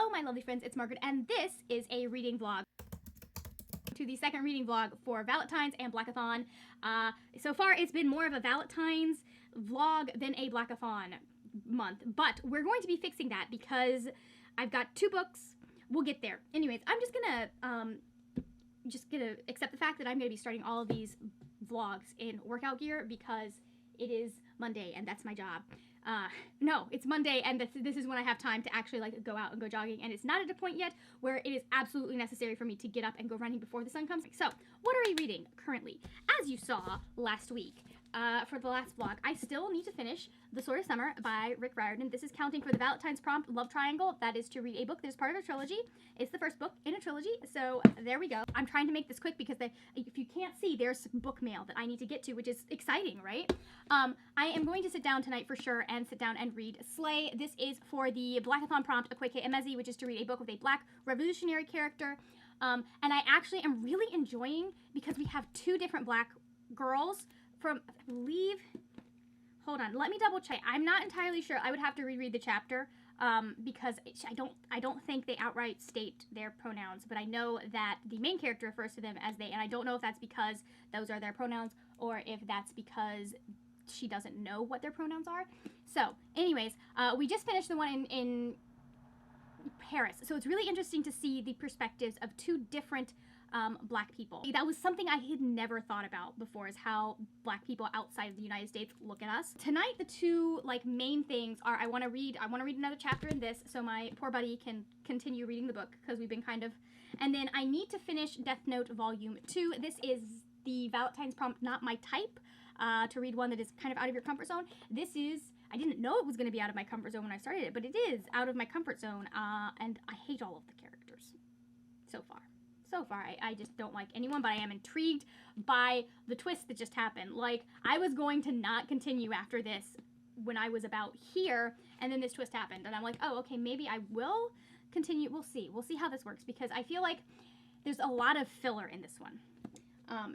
Hello, my lovely friends, it's Margaret, and this is a reading vlog. To the second reading vlog for Valentine's and Blackathon. So far, it's been more of a Valentine's vlog than a Blackathon month, but we're going to be fixing that because I've got 2 books. We'll get there. Anyways, I'm just gonna accept the fact that I'm gonna be starting all of these vlogs in workout gear because it is Monday and that's my job. No, it's Monday and this is when I have time to actually like go out and go jogging, and it's not at a point yet where it is absolutely necessary for me to get up and go running before the sun comes. So, what are we reading currently? As you saw last week, for the last vlog, I still need to finish The Sword of Summer by Rick Riordan. This is counting for the Valentine's prompt love triangle. That is to read a book that is part of a trilogy. It's the first book in a trilogy, so there we go. I'm trying to make this quick because if you can't see, there's book mail that I need to get to, which is exciting, right? I am going to sit down tonight for sure and sit down and read Slay. This is for the Blackathon prompt, Akweke Emezi, which is to read a book with a black revolutionary character. And I actually am really enjoying, because we have 2 different black girls from, I believe, hold on, let me double check. I'm not entirely sure. I would have to reread the chapter because I don't think they outright state their pronouns, but I know that the main character refers to them as they, and I don't know if that's because those are their pronouns or if that's because she doesn't know what their pronouns are. So, anyways, we just finished the one in Paris, so it's really interesting to see the perspectives of 2 different black people. That was something I had never thought about before, is how black people outside of the United States look at us. Tonight, the 2 like main things are I want to read another chapter in this so my poor buddy can continue reading the book, because we've been kind of, and then I need to finish Death Note Volume 2. This is the Valentine's prompt, not my type, to read one that is kind of out of your comfort zone. This is, I didn't know it was going to be out of my comfort zone when I started it, but it is out of my comfort zone, and I hate all of the characters so far. So far, I just don't like anyone, but I am intrigued by the twist that just happened. Like, I was going to not continue after this when I was about here, and then this twist happened, and I'm like, oh, okay, maybe I will continue. We'll see. We'll see how this works, because I feel like there's a lot of filler in this one.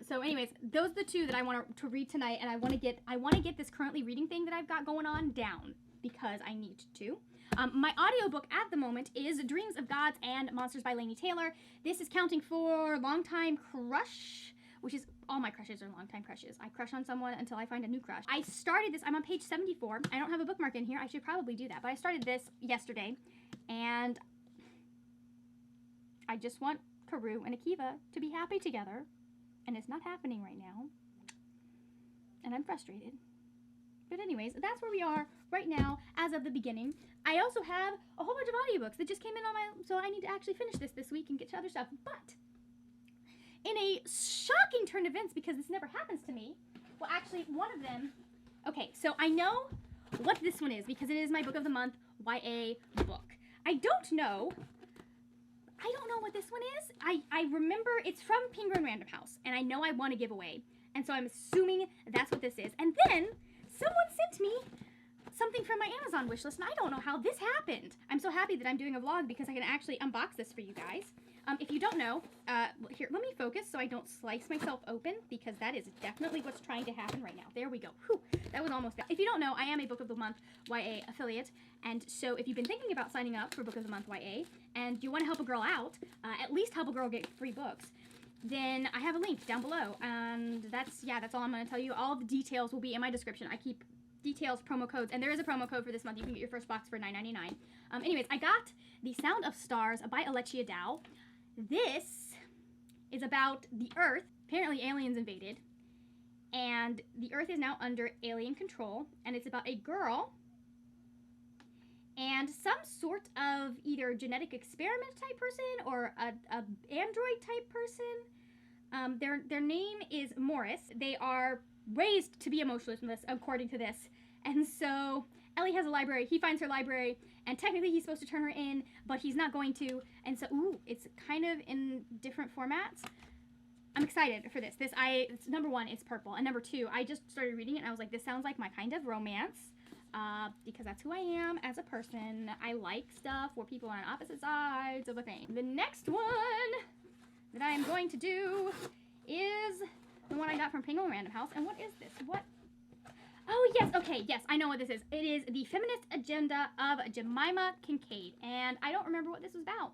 So anyways, those are the 2 that I want to read tonight, and I want to get this currently reading thing that I've got going on down, because I need to. My audiobook at the moment is Dreams of Gods and Monsters by Laini Taylor. This is counting for Longtime Crush, which is, all my crushes are longtime crushes. I crush on someone until I find a new crush. I started this, I'm on page 74. I don't have a bookmark in here. I should probably do that, but I started this yesterday, and I just want Karu and Akiva to be happy together, and it's not happening right now, and I'm frustrated. But anyways, that's where we are right now as of the beginning. I also have a whole bunch of audiobooks that just came in on my, so I need to actually finish this week and get to other stuff. But in a shocking turn of events, because this never happens to me, well, actually, one of them, okay, so I know what this one is because it is my book of the month YA book. I don't know what this one is. I remember it's from Penguin Random House, and I know I won a giveaway, and so I'm assuming that's what this is. And then someone sent me something from my Amazon wishlist, and I don't know how this happened. I'm so happy that I'm doing a vlog because I can actually unbox this for you guys. If you don't know, here, let me focus so I don't slice myself open, because that is definitely what's trying to happen right now. There we go. Whew, that was almost that. If you don't know, I am a Book of the Month YA affiliate, and so if you've been thinking about signing up for Book of the Month YA, and you want to help a girl out, at least help a girl get free books, then I have a link down below, and that's all I'm going to tell you. All the details will be in my description. I keep details, promo codes, and there is a promo code for this month. You can get your first box for $9.99. Anyways, I got The Sound of Stars by Alechia Dow. This is about the Earth. Apparently aliens invaded, and the Earth is now under alien control, and it's about a girl and some sort of either genetic experiment type person or a android type person. Their name is Morris. They are raised to be emotionless, according to this. And so Ellie has a library. He finds her library, and technically he's supposed to turn her in, but he's not going to. And so, ooh, it's kind of in different formats. I'm excited for this. Number 1, it's purple, and number 2, I just started reading it, and I was like, this sounds like my kind of romance, because that's who I am as a person. I like stuff where people are on opposite sides of a thing. The next one that I am going to do is the one I got from Penguin Random House, and what is this? Oh, yes. Okay. Yes, I know what this is. It is The Feminist Agenda of Jemima Kincaid. And I don't remember what this was about.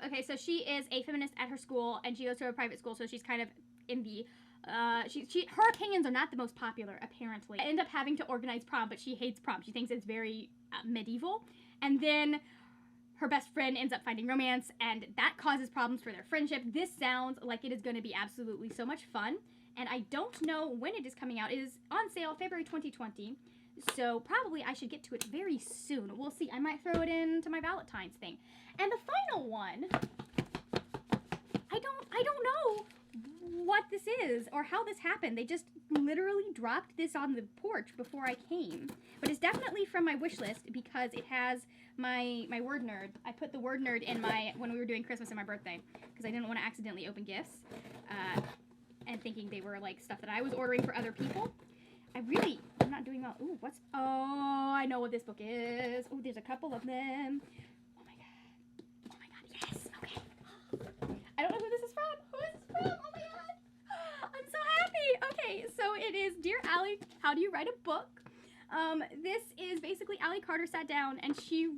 Okay, so she is a feminist at her school, and she goes to a private school, so she's kind of in the her opinions are not the most popular, apparently. I end up having to organize prom, but she hates prom. She thinks it's very medieval. And then her best friend ends up finding romance, and that causes problems for their friendship. This sounds like it is going to be absolutely so much fun, and I don't know when it is coming out. It is on sale February 2020, so probably I should get to it very soon. We'll see. I might throw it into my Valentine's thing. And the final one, I don't know what this is or how this happened. They just literally dropped this on the porch before I came. But it's definitely from my wish list because it has my word nerd. I put the word nerd in when we were doing Christmas and my birthday because I didn't want to accidentally open gifts and thinking they were like stuff that I was ordering for other people. I'm not doing well. Ooh, I know what this book is. Ooh, there's a couple of them. Oh my god, yes, okay. I don't know who this is from. Who is this from? Oh my god. I'm so happy. Okay, so it is Dear Allie, How Do You Write a Book? This is basically Allie Carter sat down and she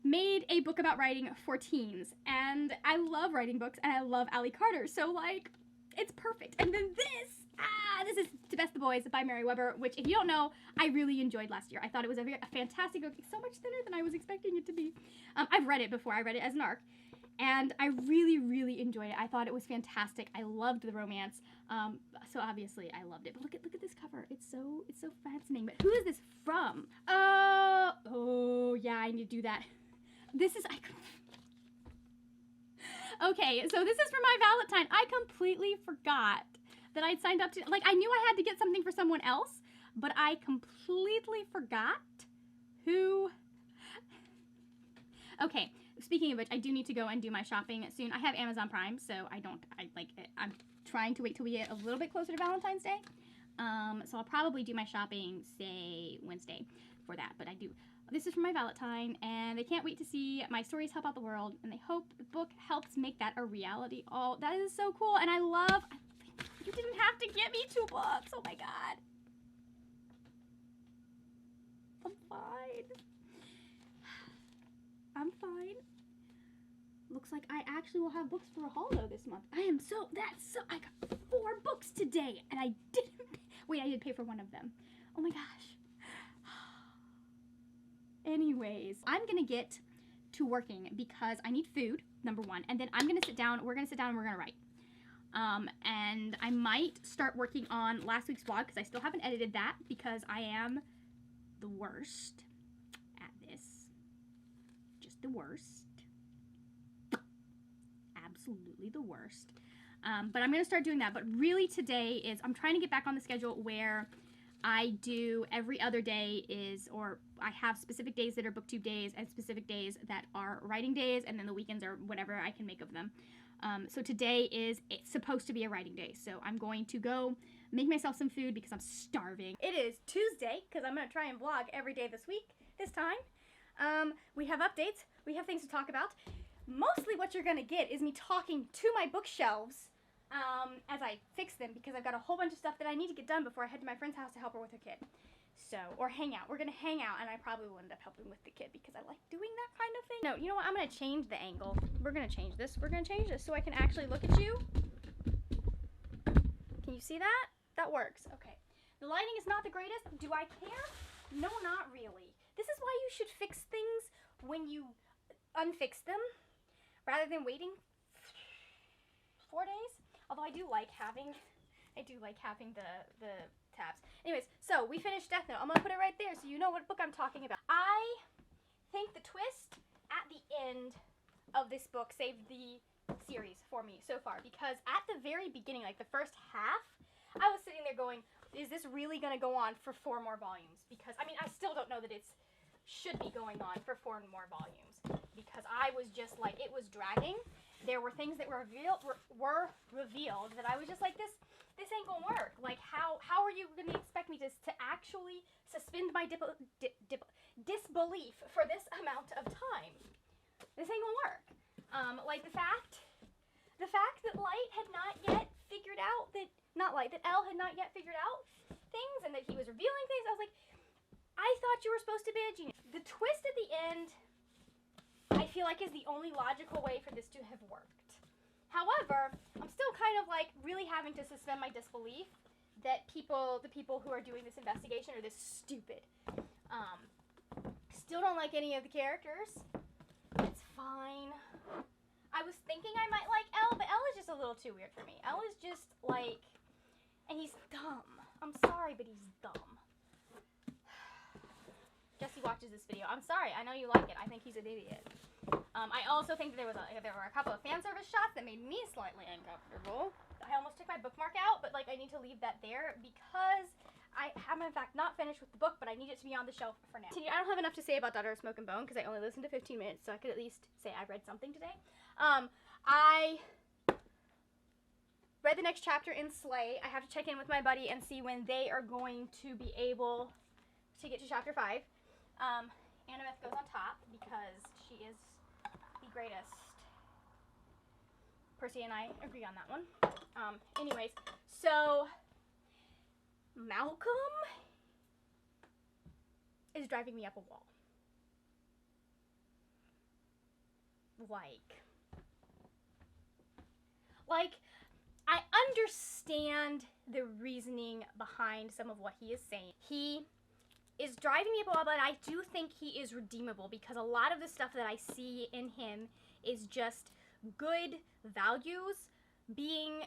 made a book about writing for teens. And I love writing books and I love Allie Carter. So like, it's perfect. And then this is To Best the Boys by Mary Weber, which if you don't know, I really enjoyed last year. I thought it was a fantastic book. It's so much thinner than I was expecting it to be. I've read it before. I read it as an ARC. And I really, really enjoyed it. I thought it was fantastic. I loved the romance. So obviously I loved it. But look at this cover. It's so fascinating. But who is this from? Oh yeah, I need to do that. This is okay, so this is for my Valentine. I completely forgot that I'd signed up to, like, I knew I had to get something for someone else, but I completely forgot who. Okay, speaking of which, I do need to go and do my shopping soon. I have Amazon Prime, so I'm trying to wait till we get a little bit closer to Valentine's Day. So I'll probably do my shopping, say, Wednesday for that, but this is for my Valentine, and they can't wait to see my stories help out the world, and they hope the book helps make that a reality. Oh, that is so cool, and you didn't have to get me 2 books. Oh my god. I'm fine. I'm fine. Looks like I actually will have books for a haul though this month. I got 4 books today, and I did pay for one of them. Oh my gosh. Anyways, I'm gonna get to working because I need food, number 1, and then we're gonna sit down and we're gonna write. And I might start working on last week's vlog because I still haven't edited that because I am the worst at this. Just the worst. Absolutely the worst. But I'm gonna start doing that. But really today I'm trying to get back on the schedule where I do every other day or I have specific days that are booktube days and specific days that are writing days, and then the weekends are whatever I can make of them. So today it's supposed to be a writing day, so I'm going to go make myself some food because I'm starving. It is Tuesday because I'm going to try and vlog every day this time. We have updates, we have things to talk about. Mostly what you're going to get is me talking to my bookshelves as I fix them because I've got a whole bunch of stuff that I need to get done before I head to my friend's house to help her with her kid. Or hang out. We're going to hang out, and I probably will end up helping with the kid because I like doing that kind of thing. No, you know what? I'm going to change the angle. We're going to change this. So I can actually look at you. Can you see that? That works. Okay. The lighting is not the greatest. Do I care? No, not really. This is why you should fix things when you unfix them rather than waiting 4 days. Although I do like having the tabs. Anyways, so we finished Death Note. I'm gonna put it right there so you know what book I'm talking about. I think the twist at the end of this book saved the series for me so far because at the very beginning, like the first half, I was sitting there going, is this really gonna go on for 4 more volumes? Because I mean, I still don't know that it should be going on for 4 more volumes because I was just like, it was dragging. There were things that were revealed that I was just like, this ain't gonna work. Like, how are you gonna expect me to actually suspend my disbelief for this amount of time? This ain't gonna work. Like the fact that Elle had not yet figured out things and that he was revealing things. I was like, I thought you were supposed to be a genius. The twist at the end, I feel like, is the only logical way for this to have worked. However, I'm still kind of like really having to suspend my disbelief that the people who are doing this investigation are this stupid. Still don't like any of the characters. It's fine. I was thinking I might like Elle, but Elle is just a little too weird for me. Elle is just like, and he's dumb. I'm sorry, but he's dumb. Jesse watches this video. I'm sorry. I know you like it. I think he's an idiot. I also think there were a couple of fan service shots that made me slightly uncomfortable. I almost took my bookmark out, but like I need to leave that there because I have in fact not finished with the book, but I need it to be on the shelf for now. I don't have enough to say about Daughter of Smoke and Bone because I only listened to 15 minutes, so I could at least say I read something today. I read the next chapter in Slay. I have to check in with my buddy and see when they are going to be able to get to chapter 5. Annabeth goes on top because she is the greatest. Percy and I agree on that one. Anyways, so Malcolm is driving me up a wall. Like, I understand the reasoning behind some of what he is saying. He is driving me up a wall, but I do think he is redeemable because a lot of the stuff that I see in him is just good values being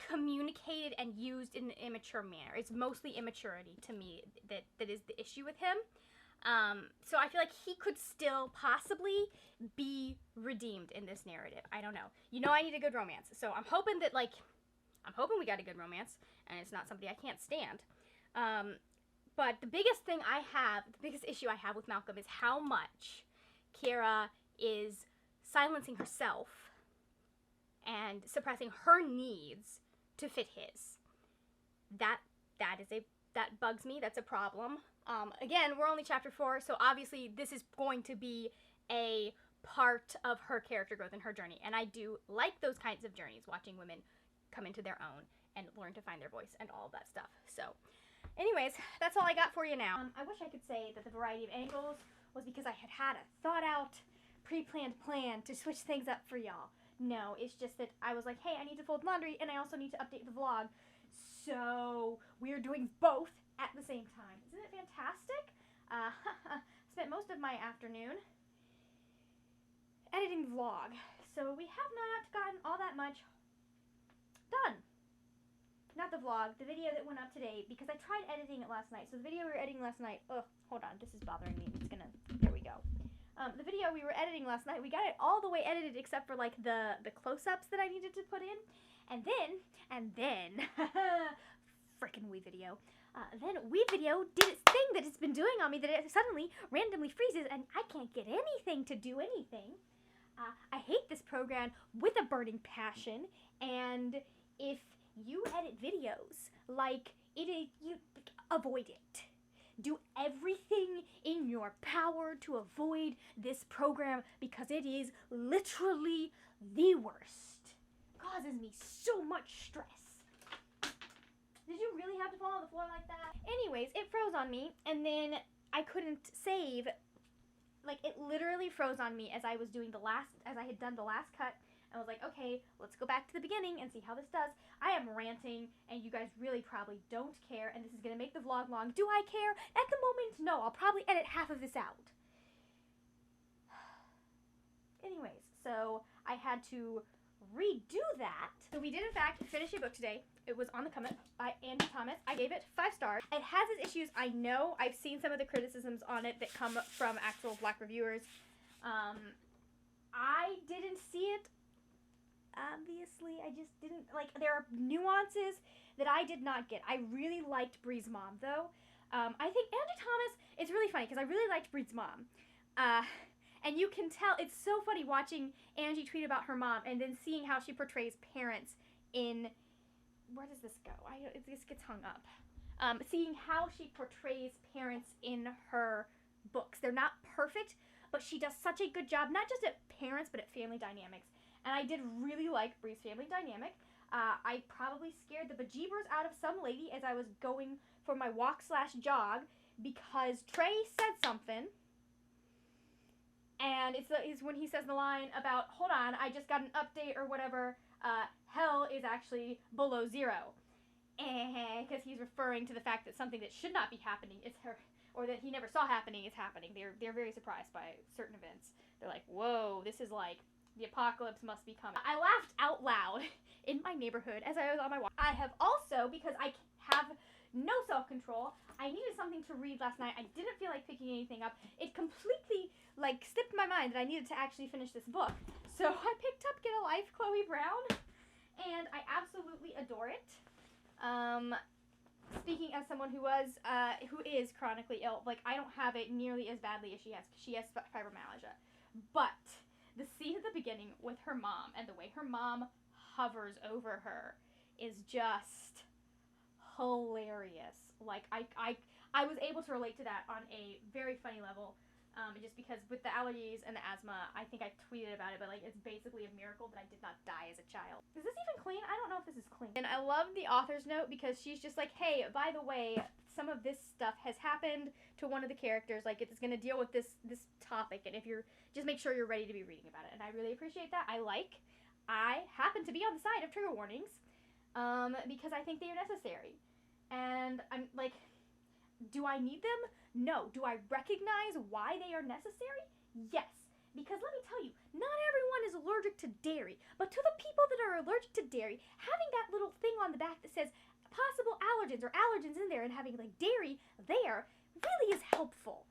communicated and used in an immature manner. It's mostly immaturity to me that is the issue with him. So I feel like he could still possibly be redeemed in this narrative. I don't know. You know, I need a good romance. So I'm hoping that, like, we got a good romance and it's not somebody I can't stand. But the biggest issue I have with Malcolm is how much Kira is silencing herself and suppressing her needs to fit his. That bugs me. That's a problem. Again, we're only chapter 4, so obviously this is going to be a part of her character growth and her journey. And I do like those kinds of journeys, watching women come into their own and learn to find their voice and all of that stuff. So, anyways, that's all I got for you now. I wish I could say that the variety of angles was because I had a thought-out, pre-planned plan to switch things up for y'all. No, it's just that I was like, hey, I need to fold laundry and I also need to update the vlog. So we're doing both at the same time. Isn't it fantastic? Spent most of my afternoon editing the vlog. So we have not gotten all that much done. Not the vlog, the video that went up today, because I tried editing it last night. So the video we were editing last night, hold on, this is bothering me. There we go. The video we were editing last night, we got it all the way edited except for like the close-ups that I needed to put in. And then, frickin' WeVideo. Then WeVideo did its thing that it's been doing on me, that it suddenly randomly freezes and I can't get anything to do anything. I hate this program with a burning passion, and if you edit videos like you avoid it. Do everything in your power to avoid this program because it is literally the worst. Causes me so much stress. Did you really have to fall on the floor like that? Anyways, it froze on me, and then I couldn't save. Like, it literally froze on me as I had done the last cut. I was like, okay, let's go back to the beginning and see how this does. I am ranting, and you guys really probably don't care, and this is going to make the vlog long. Do I care? At the moment, no. I'll probably edit half of this out. Anyways, so I had to redo that. So we did, in fact, finish a book today. It was On the Comet by Andy Thomas. I gave it 5 stars. It has its issues, I know. I've seen some of the criticisms on it that come from actual Black reviewers. I didn't see it. Obviously, I just didn't, like, there are nuances that I did not get. I really liked Bree's mom, though. I think Andy Thomas, it's really funny, because I really liked Bree's mom. And you can tell, it's so funny watching Angie tweet about her mom, and then seeing how she portrays parents in, where does this go? This gets hung up. Seeing how she portrays parents in her books. They're not perfect, but she does such a good job, not just at parents, but at family dynamics. And I did really like Bree's family dynamic. I probably scared the bejeebers out of some lady as I was going for my walk/jog because Trey said something. And it's when he says the line about, hold on, I just got an update or whatever, hell is actually below 0. Because he's referring to the fact that something that should not be happening is her, or that he never saw happening is happening. They're very surprised by certain events. They're like, whoa, this is like, the apocalypse must be coming. I laughed out loud in my neighborhood as I was on my walk. I have also, because I have no self-control, I needed something to read last night. I didn't feel like picking anything up. It completely, like, slipped my mind that I needed to actually finish this book. So I picked up Get a Life, Chloe Brown, and I absolutely adore it. Speaking as someone who is chronically ill, like, I don't have it nearly as badly as she has. She has fibromyalgia. But the scene at the beginning with her mom and the way her mom hovers over her is just hilarious. Like, I was able to relate to that on a very funny level, just because with the allergies and the asthma, I think I tweeted about it, but like, it's basically a miracle that I did not die as a child. Is this even clean? I don't know if this is clean. And I love the author's note because she's just like, hey, by the way, some of this stuff has happened to one of the characters, like it's going to deal with this topic, and if you're, just make sure you're ready to be reading about it. And I really appreciate that. I happen to be on the side of trigger warnings, because I think they are necessary. And I'm like, do I need them? No. Do I recognize why they are necessary? Yes. Because let me tell you, not everyone is allergic to dairy, but to the people that are allergic to dairy, having that little thing on the back that says possible allergens or allergens in there and having like dairy there really is helpful.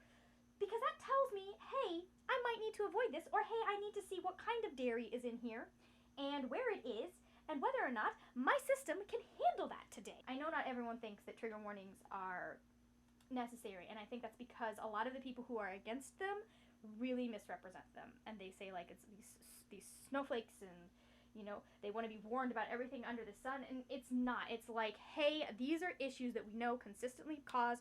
Because that tells me, hey, I might need to avoid this, or hey, I need to see what kind of dairy is in here and where it is, and whether or not my system can handle that today. I know not everyone thinks that trigger warnings are necessary, and I think that's because a lot of the people who are against them really misrepresent them, and they say like it's these snowflakes, and you know, they want to be warned about everything under the sun, and it's not. It's like, hey, these are issues that we know consistently cause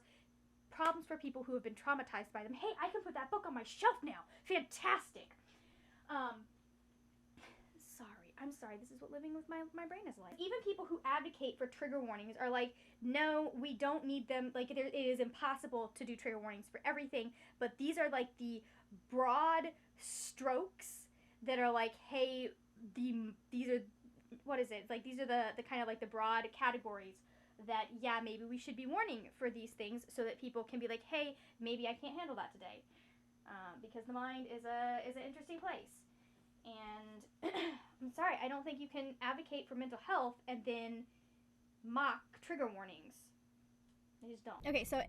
problems for people who have been traumatized by them. Hey, I can put that book on my shelf now. Fantastic. I'm sorry, this is what living with my brain is like. Even people who advocate for trigger warnings are like, no, we don't need them. Like, it is impossible to do trigger warnings for everything, but these are like the broad strokes that are like, hey, these are, what is it? Like, these are the kind of like the broad categories that, yeah, maybe we should be warning for these things so that people can be like, hey, maybe I can't handle that today. Because the mind is an interesting place. And I'm sorry, I don't think you can advocate for mental health and then mock trigger warnings. I just don't. Okay, so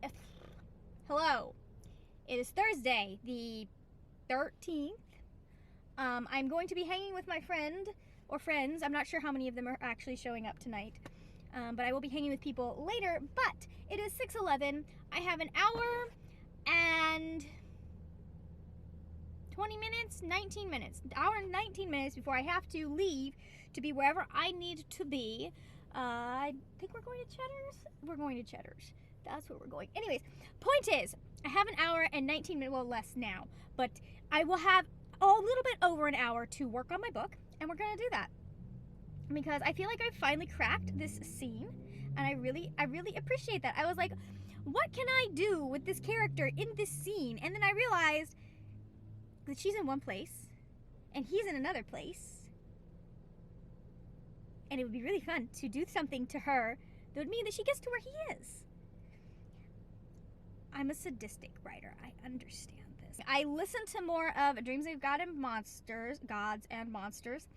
hello. It is Thursday, the 13th. I'm going to be hanging with my friend or friends. I'm not sure how many of them are actually showing up tonight. But I will be hanging with people later. But it is 6:11. I have an hour and 20 minutes, 19 minutes, hour and 19 minutes before I have to leave to be wherever I need to be. I think we're going to Cheddar's. We're going to Cheddar's. That's where we're going. Anyways, point is, I have an hour and 19 minutes, well, less now, but I will have a little bit over an hour to work on my book, and we're going to do that. Because I feel like I've finally cracked this scene, and I really appreciate that. I was like, what can I do with this character in this scene? And then I realized that she's in one place and he's in another place, and it would be really fun to do something to her that would mean that she gets to where he is. I'm a sadistic writer, I understand this. I listened to more of Dreams of Gods and Monsters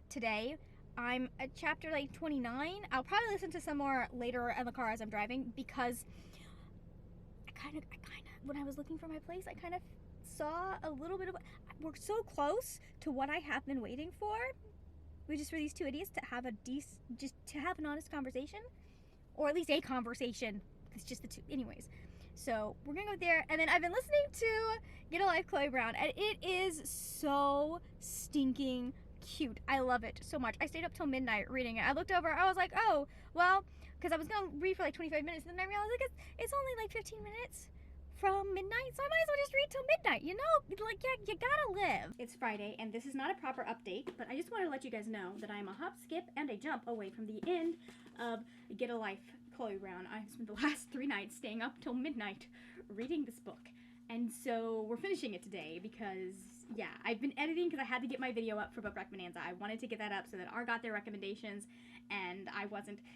today. I'm at chapter like 29. I'll probably listen to some more later in the car as I'm driving, because I kind of when I was looking for my place, I kind of saw a little bit of, we're so close to what I have been waiting for, which is for these two idiots to have just to have an honest conversation, or at least a conversation. It's just the two, anyways. So we're gonna go there, and then I've been listening to Get a Life, Chloe Brown, and it is so stinking cute. I love it so much. I stayed up till midnight reading it. I looked over, I was like, oh, well, because I was gonna read for like 25 minutes, and then I realized like it's only like 15 minutes from midnight, so I might as well just read till midnight, you know? Like, yeah, you gotta live. It's Friday, and this is not a proper update, but I just want to let you guys know that I'm a hop, skip, and a jump away from the end of Get a Life, Chloe Brown. I've spent the last 3 nights staying up till midnight reading this book. And so we're finishing it today because, yeah, I've been editing because I had to get my video up for Book Rec Bonanza. I wanted to get that up so that R got their recommendations and I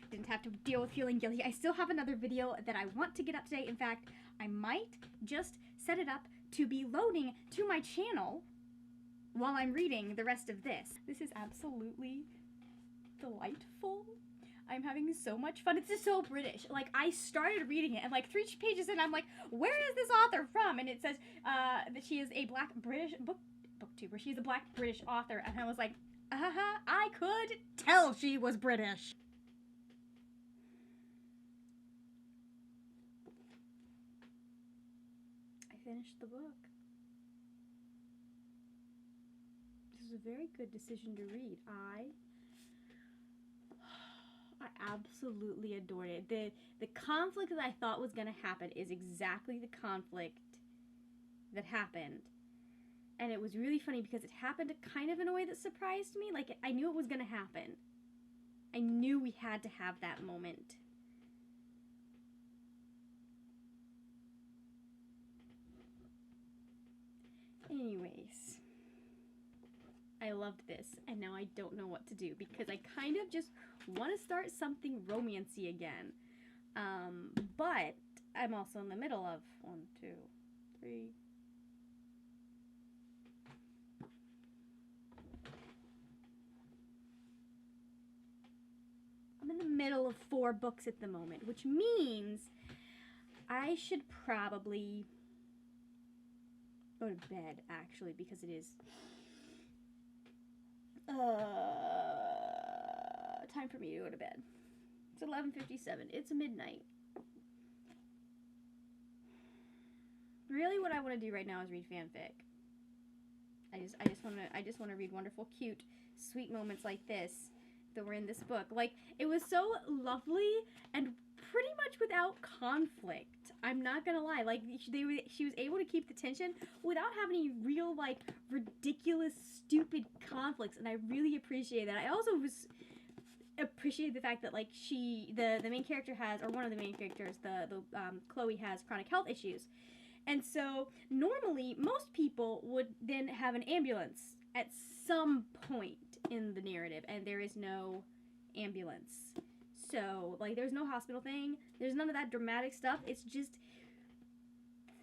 didn't have to deal with feeling guilty. I still have another video that I want to get up today. In fact, I might just set it up to be loading to my channel while I'm reading the rest of this. This is absolutely delightful. I'm having so much fun. It's just so British. Like, I started reading it, and like 3 pages in, I'm like, where is this author from? And it says that she is a Black British booktuber. She's a Black British author. And I was like, I could tell she was British. I finished the book. This is a very good decision to read. I absolutely adored it. The conflict that I thought was going to happen is exactly the conflict that happened. And it was really funny because it happened kind of in a way that surprised me. Like, I knew it was going to happen. I knew we had to have that moment. Anyways, I loved this, and now I don't know what to do because I kind of just want to start something romancy again. But I'm also in the middle of 1, 2, 3. I'm in the middle of 4 books at the moment, which means I should probably go to bed, actually, because it is time for me to go to bed. It's 11:57. It's midnight. Really, what I want to do right now is read fanfic. I just want to read wonderful, cute, sweet moments like this that were in this book. Like, it was so lovely and pretty much without conflict. I'm not gonna lie. Like, she was able to keep the tension without having any real, like, ridiculous, stupid conflicts, and I really appreciate that. I also appreciate the fact that, like, the main character has, or one of the main characters, Chloe has chronic health issues. And so, normally, most people would then have an ambulance at some point in the narrative, and there is no ambulance. So, like, there's no hospital thing. There's none of that dramatic stuff. It's just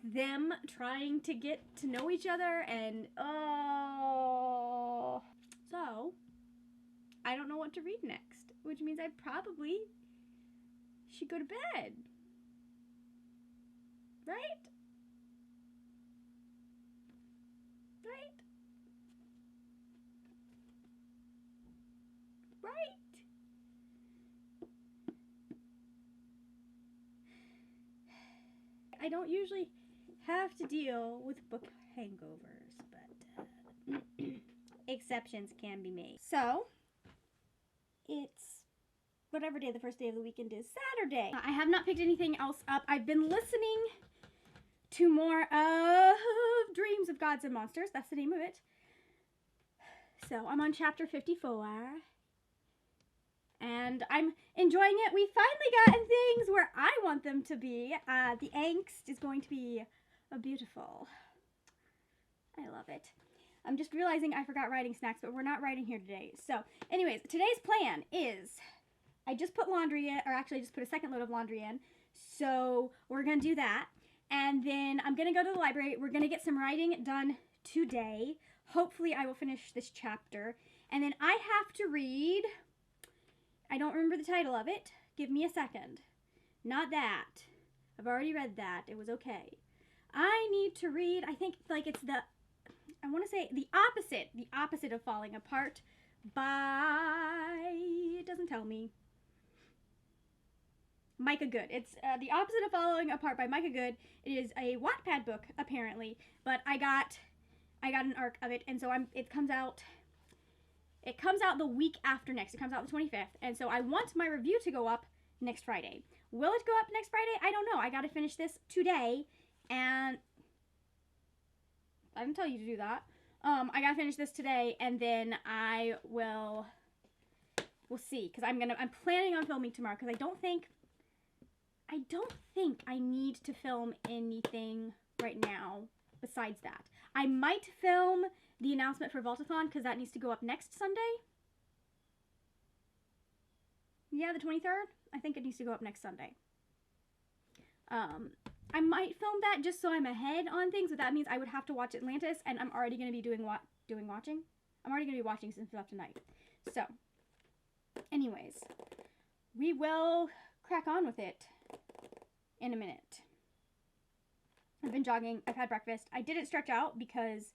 them trying to get to know each other, and, oh. So, I don't know what to read next, which means I probably should go to bed. Right? Right? Right? I don't usually have to deal with book hangovers, but exceptions can be made. So, it's whatever day the first day of the weekend is, Saturday. I have not picked anything else up. I've been listening to more of Dreams of Gods and Monsters. That's the name of it. So, I'm on chapter 54. And I'm enjoying it. We finally gotten things where I want them to be. The angst is going to be beautiful. I love it. I'm just realizing I forgot writing snacks, but we're not writing here today. So, anyways, today's plan is I just put laundry in, or actually I just put a second load of laundry in. So, we're going to do that. And then I'm going to go to the library. We're going to get some writing done today. Hopefully, I will finish this chapter. And then I have to read... I don't remember the title of it. Give me a second. Not that. I've already read that. It was okay. I need to read, I think, like, it's I want to say the opposite of Falling Apart by, it doesn't tell me, Micah Good. It's the opposite of Falling Apart by Micah Good. It is a Wattpad book, apparently, but I got an arc of it, and so it comes out the week after next. It comes out the 25th. And so I want my review to go up next Friday. Will it go up next Friday? I don't know. I got to finish this today And I didn't tell you to do that. I gotta finish this today, and then we'll see, because I'm planning on filming tomorrow, because I don't think I need to film anything right now besides that. I might film the announcement for Blackathon, because that needs to go up next Sunday. Yeah, the 23rd. I think it needs to go up next Sunday. I might film that just so I'm ahead on things, but that means I would have to watch Atlantis, and I'm already going to be watching. I'm already going to be watching some stuff tonight. So, anyways, we will crack on with it in a minute. I've been jogging. I've had breakfast. I didn't stretch out because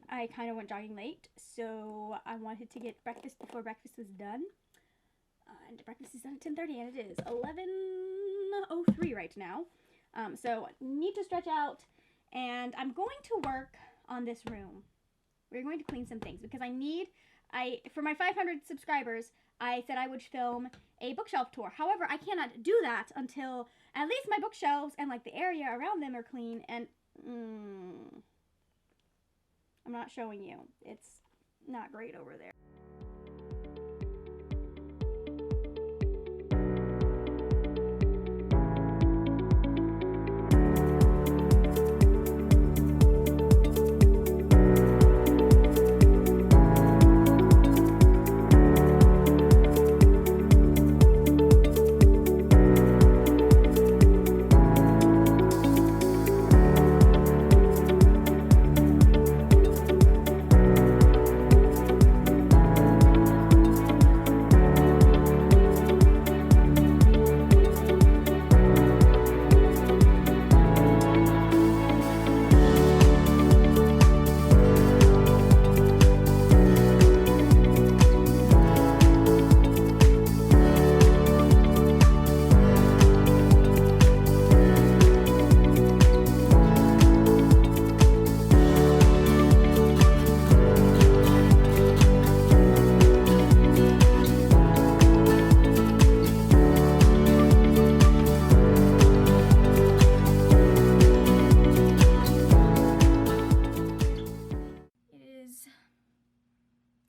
I kind of went jogging late, so I wanted to get breakfast before breakfast was done. And breakfast is done at 10:30, and it is 11:03 right now. So need to stretch out, and I'm going to work on this room. We're going to clean some things because for my 500 subscribers, I said I would film a bookshelf tour. However, I cannot do that until at least my bookshelves and like the area around them are clean, and I'm not showing you. It's not great over there.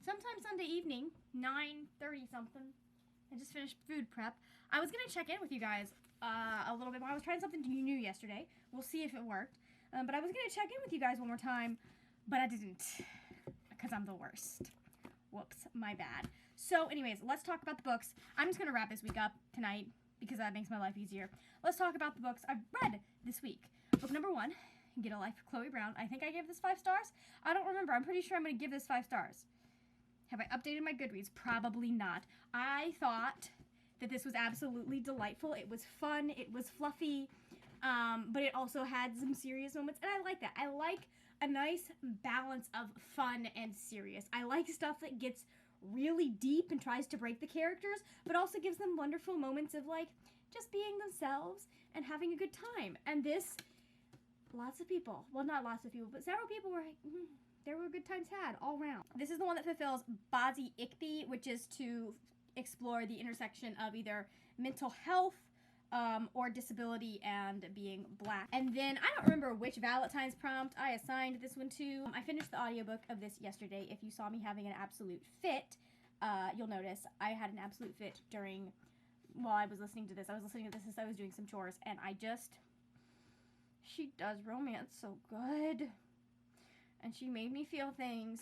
Sometime Sunday evening, 9:30 something. I just finished food prep. I was gonna check in with you guys a little bit more. I was trying something new yesterday. We'll see if it worked. But I was gonna check in with you guys one more time, but I didn't, because I'm the worst. Whoops, my bad. So anyways, let's talk about the books. I'm just gonna wrap this week up tonight because that makes my life easier. Let's talk about the books I've read this week. Book number 1, Get a Life, Chloe Brown. I think I gave this 5 stars. I don't remember. I'm pretty sure I'm gonna give this 5 stars. Have I updated my Goodreads? Probably not. I thought that this was absolutely delightful. It was fun. It was fluffy. But it also had some serious moments. And I like that. I like a nice balance of fun and serious. I like stuff that gets really deep and tries to break the characters, but also gives them wonderful moments of like just being themselves and having a good time. And this, lots of people, well, not lots of people, but several people were like, there were good times had all around. This is the one that fulfills Bazi Ikpi, which is to explore the intersection of either mental health or disability and being Black. And then I don't remember which Valentine's prompt I assigned this one to. I finished the audiobook of this yesterday. If you saw me having an absolute fit, you'll notice I had an absolute fit while I was listening to this. I was listening to this as I was doing some chores, and she does romance so good. And she made me feel things.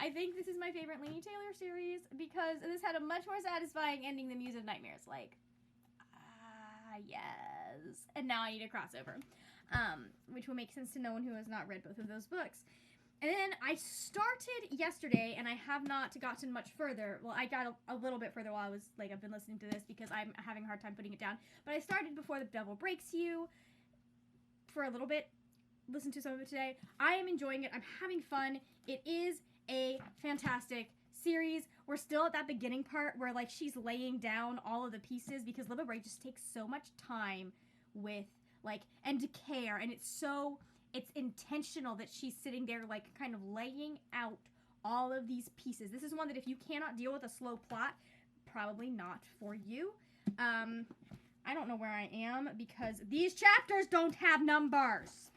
I think this is my favorite Laini Taylor series because this had a much more satisfying ending than Muse of Nightmares. Like, yes. And now I need a crossover, which will make sense to no one who has not read both of those books. And then I started yesterday, and I have not gotten much further. Well, I got a little bit further while I've been listening to this because I'm having a hard time putting it down. But I started Before the Devil Breaks You for a little bit. Listened to some of it today. I am enjoying it. I'm having fun. It is a fantastic series. We're still at that beginning part where like she's laying down all of the pieces because Libba Bray just takes so much time with and to care, and it's intentional that she's sitting there like kind of laying out all of these pieces. This is one that if you cannot deal with a slow plot, probably not for you. I don't know where I am because these chapters don't have numbers.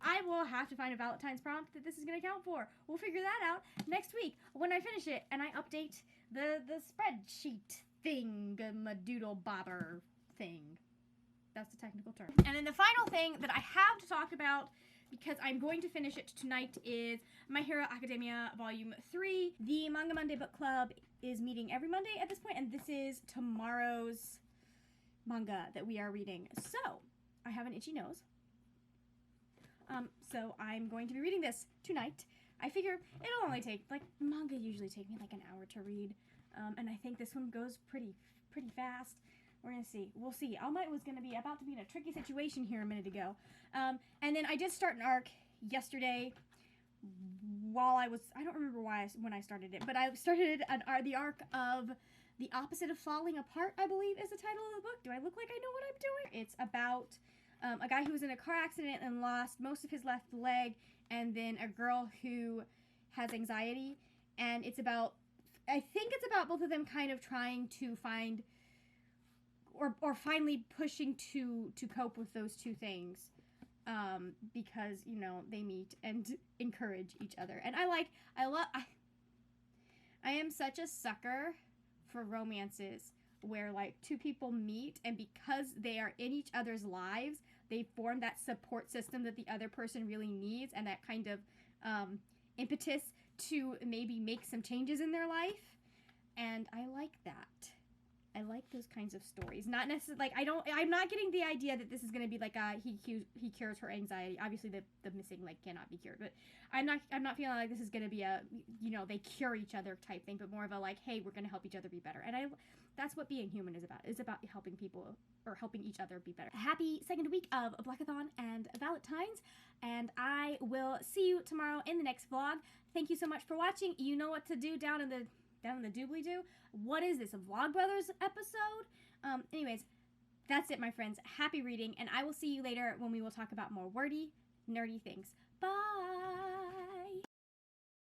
I will have to find a Valentine's prompt that this is going to count for. We'll figure that out next week when I finish it and I update the spreadsheet thing, doodle bobber thing. That's the technical term. And then the final thing that I have to talk about, because I'm going to finish it tonight, is My Hero Academia Volume 3. The Manga Monday Book Club is meeting every Monday at this point, and this is tomorrow's manga that we are reading. So, I have an itchy nose. So I'm going to be reading this tonight. I figure it'll only take, manga usually take me an hour to read. And I think this one goes pretty fast. We're going to see. We'll see. All Might was going to be about to be in a tricky situation here a minute ago. And then I did start an arc yesterday while I don't remember when I started it, but I started the arc of The Opposite of Falling Apart, I believe is the title of the book. Do I look like I know what I'm doing? It's about a guy who was in a car accident and lost most of his left leg, and then a girl who has anxiety, and I think it's about both of them kind of trying to find or finally pushing to cope with those two things, because they meet and encourage each other. And I am such a sucker for romances where two people meet, and because they are in each other's lives, they form that support system that the other person really needs, and that kind of impetus to maybe make some changes in their life. And I like that. I like those kinds of stories. Not necessarily I'm not getting the idea that this is going to be he cures her anxiety. Obviously the missing leg cannot be cured, but I'm not feeling like this is going to be a they cure each other type thing, but more of a hey, we're going to help each other be better. And that's what being human is about. It's about helping people or helping each other be better. Happy second week of Blackathon and Valentine's, and I will see you tomorrow in the next vlog. Thank you so much for watching. You know what to do down in the doobly-doo. What is this, a Vlogbrothers episode? Anyways, that's it, my friends. Happy reading, and I will see you later when we will talk about more wordy, nerdy things. Bye!